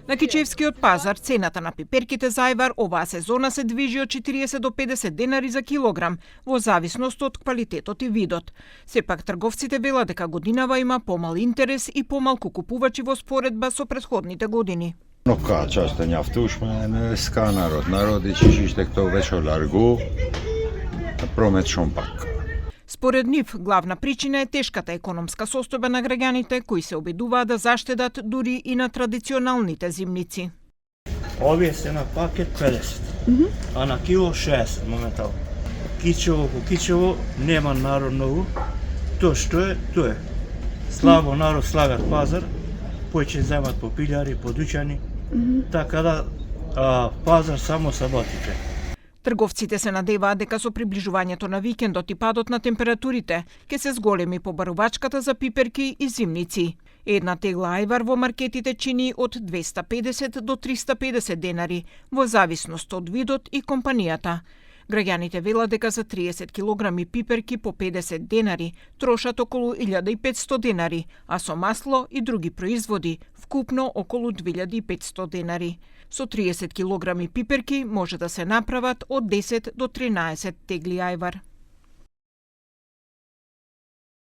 На Кичевскиот пазар цената на пиперките за ајвар оваа сезона се движи од 40 до 50 денари за килограм, во зависност од квалитетот и видот. Сепак трговците велат дека годинава има помал интерес и помалку купувачи во споредба со претходните години. No kā часто нявтушме ска народи чишиштек то веќе ларгу промет шомпак. Според нив, главна причина е тешката економска состојба на граѓаните кои се обидуваат да заштедат дури и на традиционалните зимници. Овие се на пакет 50, а на кило 60 моментално. Кичево по кичево нема народ многу, тоа што е, тоа е. Слабо народ слагат пазар, поќе земат по пилјари, по дуќани, така да пазар само саботите. Трговците се надеваат дека со приближувањето на викендот и падот на температурите ќе се зголеми побарувачката за пиперки и зимници. Една тегла ајвар во маркетите чини од 250 до 350 денари, во зависност од видот и компанијата. Граѓаните велат дека за 30 килограми пиперки по 50 денари трошат околу 1500 денари, а со масло и други производи вкупно околу 2500 денари. Со 30 килограми пиперки може да се направат од 10 до 13 тегли ајвар.